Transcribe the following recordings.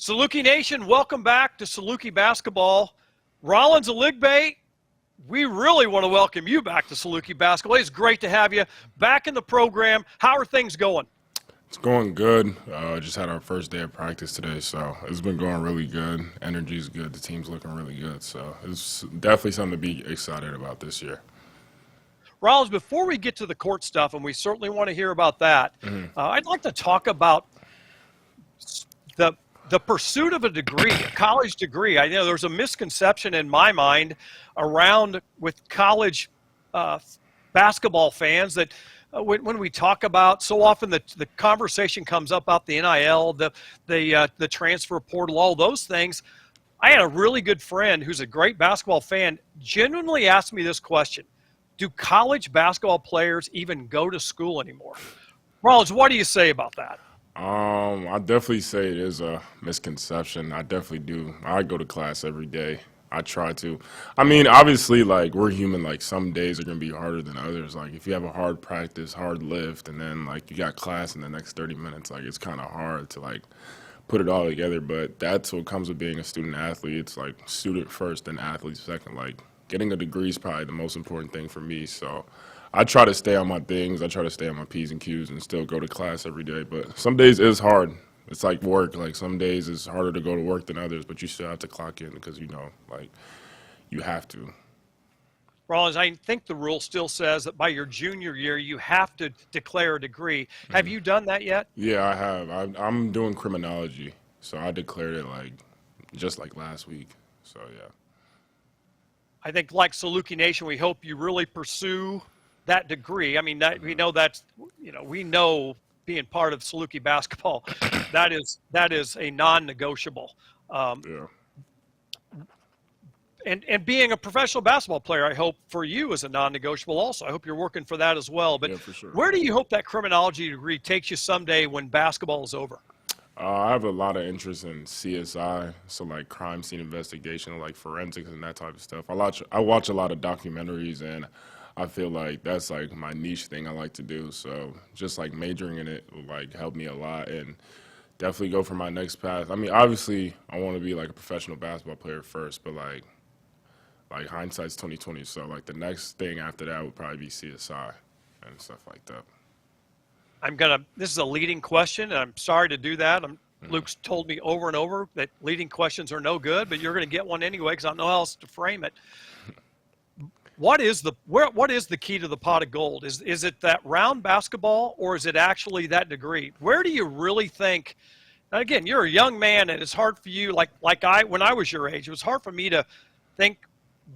Saluki Nation, welcome back to Saluki Basketball. Rolyns, Aligbe, we really want to welcome you back to Saluki Basketball. It's great to have you back in the program. How are things going? It's going good. Just had our first day of practice today, so it's been going really good. Energy's good. The team's looking really good, so it's definitely something to be excited about this year. Rolyns, before we get to the court stuff, and we certainly want to hear about that, I'd like to talk about the pursuit of a degree, a college degree. I know there's a misconception in my mind around with college basketball fans that when we talk about, so often the conversation comes up about the NIL, the transfer portal, all those things. I had a really good friend who's a great basketball fan genuinely asked me this question: do college basketball players even go to school anymore? Rolyns, what do you say about that? I definitely say it is a misconception. I definitely do. I go to class every day. I try to. I mean, obviously, like, we're human. Like, some days are going to be harder than others. Like, if you have a hard practice, hard lift, and then, like, you got class in the next 30 minutes, like, it's kind of hard to, like, put it all together. But that's what comes with being a student athlete. It's, like, student first and athlete second. Like, getting a degree is probably the most important thing for me. So I try to stay on my things. I try to stay on my P's and Q's and still go to class every day. But some days it's hard. It's like work. Like, some days it's harder to go to work than others, but you still have to clock in because, like, you have to. Rolyns, I think the rule still says that by your junior year, you have to declare a degree. Have you done that yet? Yeah, I have. I'm doing criminology, so I declared it, like, just like last week. So, yeah. I think, like Saluki Nation, we hope you really pursue that degree. I mean, we know being part of Saluki basketball, that is a non-negotiable. Yeah. And being a professional basketball player, I hope for you is a non-negotiable also. I hope you're working for that as well. But Yeah, for sure. where do you hope that criminology degree takes you someday when basketball is over? I have a lot of interest in CSI, so, like, crime scene investigation, like forensics and that type of stuff. I watch a lot of documentaries, and I feel like that's, like, my niche thing I like to do. So just, like, majoring in it will, like, help me a lot and definitely go for my next path. I mean, obviously, I want to be, like, a professional basketball player first, but, like hindsight's 2020. So, like, the next thing after that would probably be CSI and stuff like that. This is a leading question, and I'm sorry to do that. Luke's told me over and over that leading questions are no good, but you're going to get one anyway because I don't know how else to frame it. What is the key to the pot of gold? Is it that round basketball, or is it actually that degree? Where do you really think? And again, you're a young man, and it's hard for you. Like when I was your age, it was hard for me to think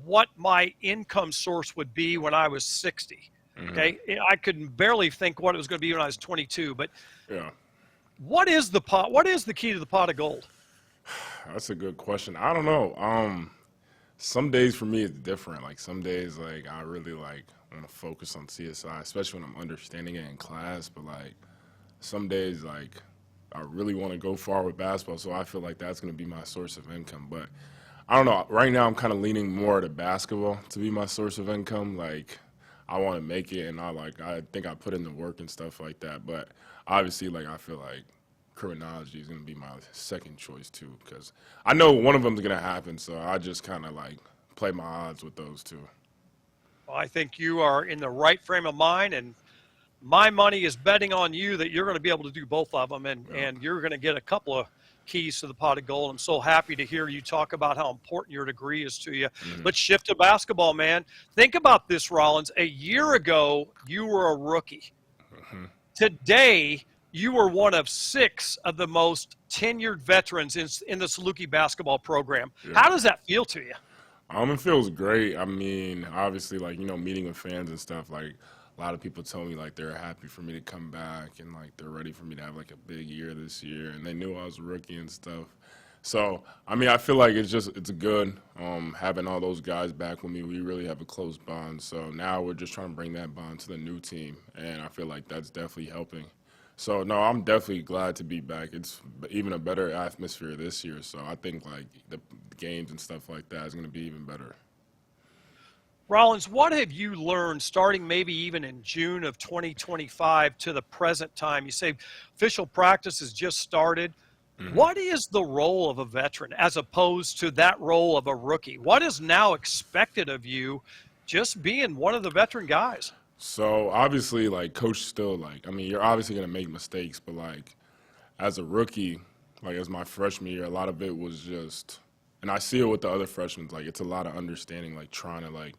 what my income source would be when I was 60. Okay, I could barely think what it was going to be when I was 22. But Yeah. what is the pot? What is the key to the pot of gold? That's a good question. I don't know. Some days for me it's different. Like, some days, like, I really, like, want to focus on CSI, especially when I'm understanding it in class. But, like, some days, like, I really want to go far with basketball, so I feel like that's going to be my source of income. But I don't know. Right now I'm kind of leaning more to basketball to be my source of income. Like, I want to make it, and I think I put in the work and stuff like that. But obviously, like, I feel like criminology is going to be my second choice too, because I know one of them is going to happen. So I just kind of, like, play my odds with those two. Well, I think you are in the right frame of mind, and my money is betting on you that you're going to be able to do both of them, and you're going to get a couple of keys to the pot of gold. I'm so happy to hear you talk about how important your degree is to you. Let's shift to basketball, man. Think about this, Rolyns. A year ago, you were a rookie. Today, you were one of 6 of the most tenured veterans in the Saluki basketball program. How does that feel to you? It feels great. I mean, obviously, like, meeting with fans and stuff, like, a lot of people told me, like, they're happy for me to come back and, like, they're ready for me to have, like, a big year this year, and they knew I was a rookie and stuff. So, I mean, I feel like it's good having all those guys back with me. We really have a close bond. So now we're just trying to bring that bond to the new team, and I feel like that's definitely helping. So, no, I'm definitely glad to be back. It's even a better atmosphere this year. So I think, like, the games and stuff like that is going to be even better. Rolyns, what have you learned starting maybe even in June of 2025 to the present time? You say official practice has just started. What is the role of a veteran as opposed to that role of a rookie? What is now expected of you just being one of the veteran guys? So obviously, like coach still like I mean, you're obviously gonna make mistakes, but like as a rookie, like as my freshman year, a lot of it was just, and I see it with the other freshmen. Like it's a lot of understanding, like trying to like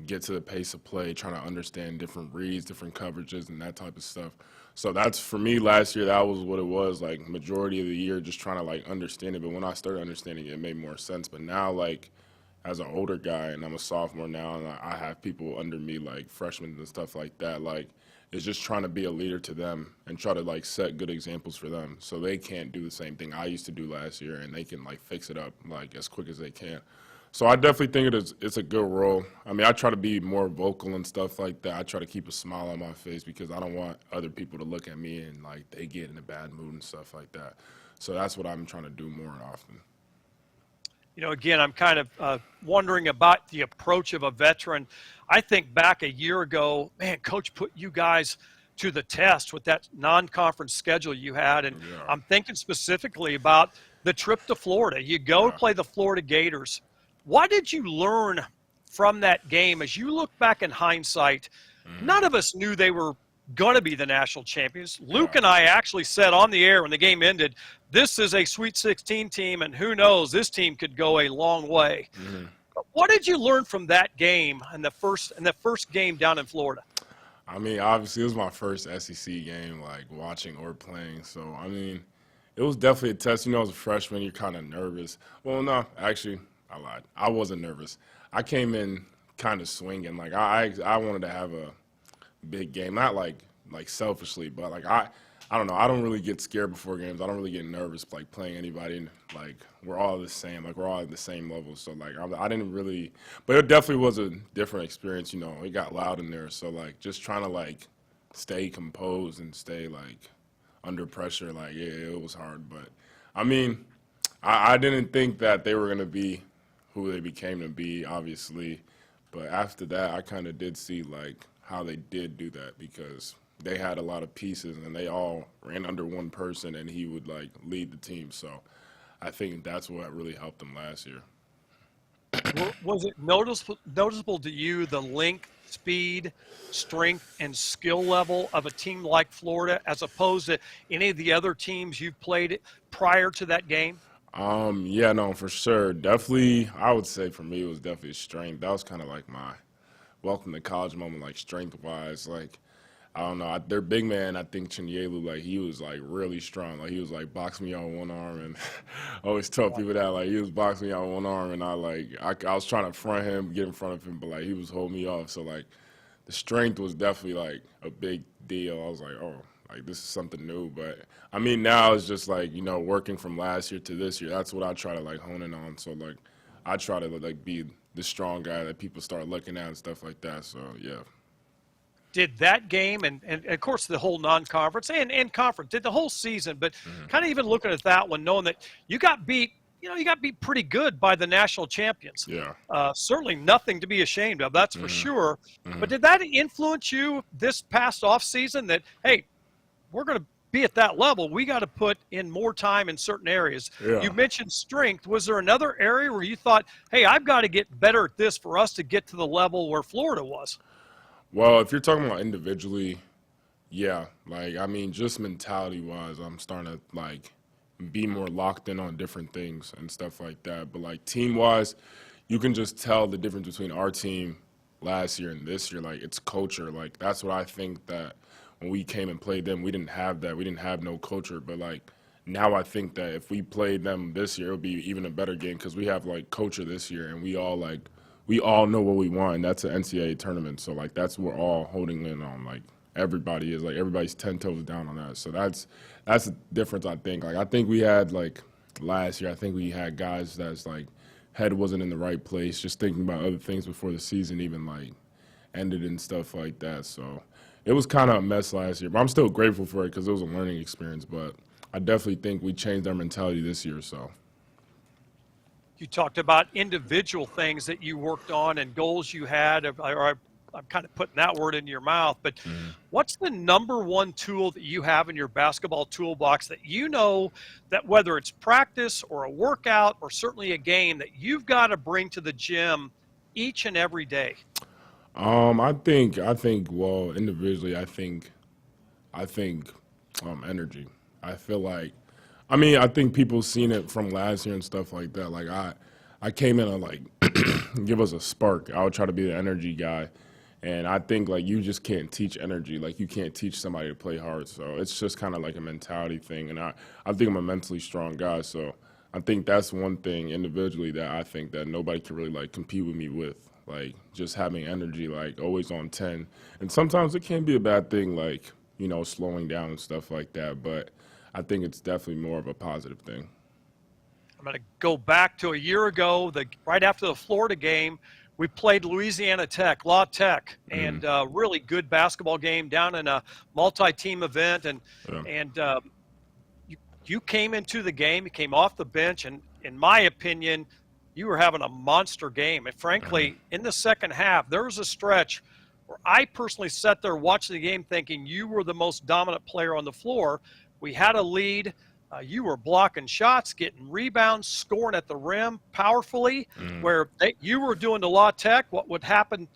get to the pace of play, trying to understand different reads, different coverages, and that type of stuff. So that's for me last year. That was what it was like majority of the year, just trying to like understand it. But when I started understanding it, it made more sense. But now like as an older guy and I'm a sophomore now and I have people under me like freshmen and stuff like that, like it's just trying to be a leader to them and try to like set good examples for them so they can't do the same thing I used to do last year and they can like fix it up like as quick as they can. So I definitely think it's a good role. I mean, I try to be more vocal and stuff like that. I try to keep a smile on my face because I don't want other people to look at me and like they get in a bad mood and stuff like that. So that's what I'm trying to do more often. Again, I'm kind of wondering about the approach of a veteran. I think back a year ago, man, coach put you guys to the test with that non-conference schedule you had. And Yeah. I'm thinking specifically about the trip to Florida. You go Yeah. play the Florida Gators. What did you learn from that game as you look back in hindsight? None of us knew they were going to be the national champions. Luke Yeah. and I actually said on the air when the game ended, this is a Sweet 16 team, and who knows, this team could go a long way. But what did you learn from that game and the first game down in Florida? I mean, obviously, it was my first SEC game, like watching or playing. So, I mean, it was definitely a test. As a freshman, you're kind of nervous. Well, no, actually, I lied. I wasn't nervous. I came in kind of swinging. Like, I wanted to have a big game, not like selfishly, but like I don't know. I don't really get scared before games. I don't really get nervous like playing anybody. Like we're all the same. Like we're all at the same level. So like I didn't really, but it definitely was a different experience. It got loud in there. So like just trying to like stay composed and stay like under pressure. Like yeah, it was hard. But I mean, I didn't think that they were gonna be who they became to be. Obviously, but after that, I kind of did see like how they did do that because they had a lot of pieces and they all ran under one person and he would like lead the team. So I think that's what really helped them last year. Was it noticeable to you the length, speed, strength, and skill level of a team like Florida as opposed to any of the other teams you've played prior to that game? Yeah, no, for sure. Definitely, I would say for me, it was definitely strength. That was kind of like my welcome to college moment, like strength wise. Like, I don't know, their big man, I think Chinyelu, like he was like really strong. Like he was like boxing me out with one arm, and I always tell people that like he was boxing me out with one arm, and I was trying to front him, get in front of him, but like he was holding me off. So like the strength was definitely like a big deal. I was like, oh, like this is something new. But I mean, now it's just like working from last year to this year. That's what I try to like hone in on. So like I try to like be the strong guy that people start looking at and stuff like that. So yeah. Did that game and of course the whole non-conference and conference, did the whole season, but kind of even looking at that one, knowing that you got beat, you got beat pretty good by the national champions. Yeah. Certainly nothing to be ashamed of, that's for sure. But did that influence you this past off season that, hey, we're going to be at that level, we got to put in more time in certain areas? Yeah. You mentioned strength. Was there another area where you thought, hey, I've got to get better at this for us to get to the level where Florida was? Well, if you're talking about individually, yeah. Like, I mean, just mentality wise, I'm starting to like be more locked in on different things and stuff like that. But like team wise, you can just tell the difference between our team last year and this year. Like, it's culture. Like, that's what I think that when we came and played them, we didn't have that. We didn't have no culture. But like now I think that if we played them this year, it would be even a better game because we have like culture this year and we all know what we want, and that's an NCAA tournament. So like that's what we're all holding in on. Like everybody is like everybody's 10 toes down on that. So that's the difference. I think like I think we had like last year. I think we had guys that's like head wasn't in the right place, just thinking about other things before the season even like ended and stuff like that. So it was kind of a mess last year, but I'm still grateful for it because it was a learning experience. But I definitely think we changed our mentality this year. So. You talked about individual things that you worked on and goals you had. I'm kind of putting that word into your mouth, but what's the number one tool that you have in your basketball toolbox that you know that whether it's practice or a workout or certainly a game that you've got to bring to the gym each and every day? Well, individually, I think energy. I feel like, I mean, I think people seen it from last year and stuff like that. Like I came in and like give us a spark. I would try to be the energy guy, and I think like you just can't teach energy. Like you can't teach somebody to play hard. So it's just kind of like a mentality thing, and I think I'm a mentally strong guy. So I think that's one thing individually that I think that nobody can really like compete with me with. Like just having energy, like always on 10. And sometimes it can be a bad thing, like, slowing down and stuff like that. But I think it's definitely more of a positive thing. I'm going to go back to a year ago, right after the Florida game. We played Louisiana Tech, La Tech, and really good basketball game down in a multi-team event. And Yeah. and you came into the game, you came off the bench, and in my opinion, you were having a monster game. And frankly, in the second half, there was a stretch where I personally sat there watching the game thinking you were the most dominant player on the floor. We had a lead. You were blocking shots, getting rebounds, scoring at the rim powerfully, where you were doing to La Tech what would happen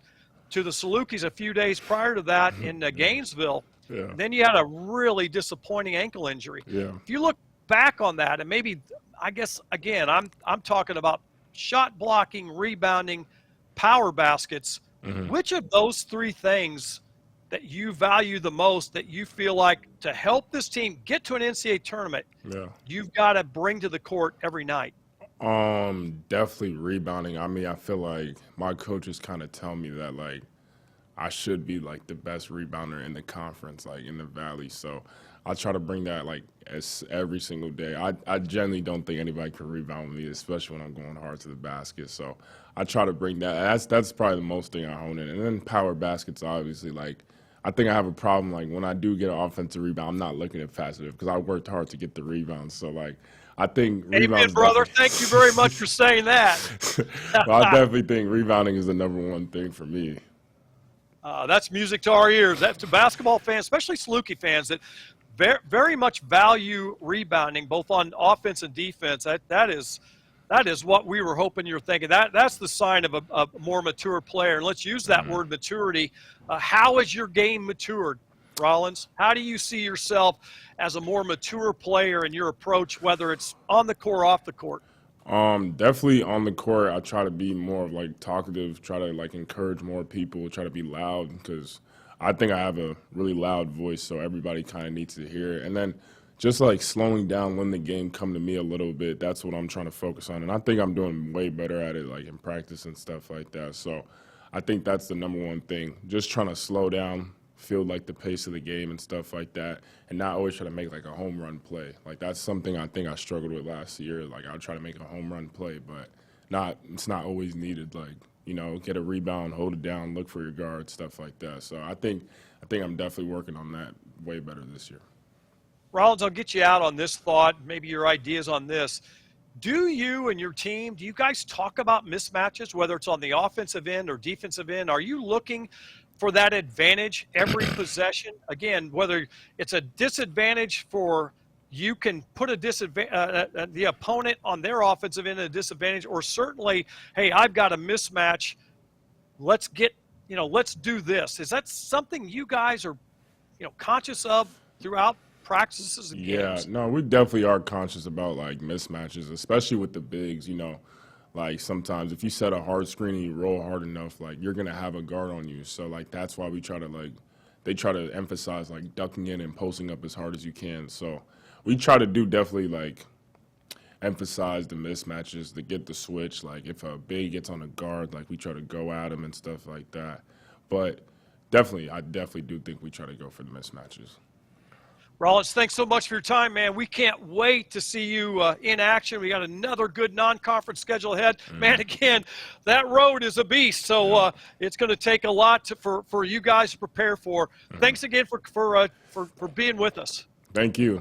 to the Salukis a few days prior to that in Gainesville. Yeah. And then you had a really disappointing ankle injury. Yeah. If you look back on that, and maybe, I guess, again, I'm talking about shot blocking, rebounding, power baskets. Which of those three things that you value the most, that you feel like to help this team get to an NCAA tournament, you've got to bring to the court every night? Definitely rebounding. I mean, I feel like my coaches kind of tell me that like I should be like the best rebounder in the conference, like in the Valley. So I try to bring that like every single day. I genuinely don't think anybody can rebound with me, especially when I'm going hard to the basket. So I try to bring that. That's probably the most thing I hone in. And then power baskets, obviously, like I think I have a problem. Like when I do get an offensive rebound, I'm not looking at passive because I worked hard to get the rebounds. So like I think rebounding. Amen, brother. Thank you very much for saying that. Well, I definitely think rebounding is the number one thing for me. That's music to our ears. That's to basketball fans, especially Saluki fans, that very much value rebounding, both on offense and defense. That is what we were hoping you were thinking. That's the sign of a more mature player. And let's use that word maturity. How has your game matured, Rolyns? How do you see yourself as a more mature player in your approach, whether it's on the court or off the court? Definitely on the court, I try to be more of like talkative, try to like encourage more people, try to be loud because I think I have a really loud voice, so everybody kind of needs to hear it. And then just like slowing down when the game come to me a little bit, that's what I'm trying to focus on. And I think I'm doing way better at it, like in practice and stuff like that. So I think that's the number one thing, just trying to slow down, feel like the pace of the game and stuff like that, and not always try to make like a home run play. Like that's something I think I struggled with last year. Like I'll try to make a home run play, but it's not always needed. Like, get a rebound, hold it down, look for your guard, stuff like that. So I think I'm definitely working on that way better this year. Rolyns, I'll get you out on this thought, maybe your ideas on this. Do you and your team, do you guys talk about mismatches, whether it's on the offensive end or defensive end? Are you looking for that advantage every possession? Again, whether it's a disadvantage for you can put the opponent on their offensive end at a disadvantage, or certainly, hey, I've got a mismatch. Let's do this. Is that something you guys are, conscious of throughout practices and games? Yeah, no, we definitely are conscious about like mismatches, especially with the bigs. Like sometimes if you set a hard screen and you roll hard enough, like you're gonna have a guard on you. So like that's why they try to emphasize like ducking in and posting up as hard as you can. So we try to do definitely like emphasize the mismatches to get the switch. Like if a big gets on a guard, like we try to go at him and stuff like that. But I definitely do think we try to go for the mismatches. Rolyns, thanks so much for your time, man. We can't wait to see you in action. We got another good non-conference schedule ahead. Man, again, that road is a beast, so it's going to take a lot for you guys to prepare for. Thanks again for being with us. Thank you.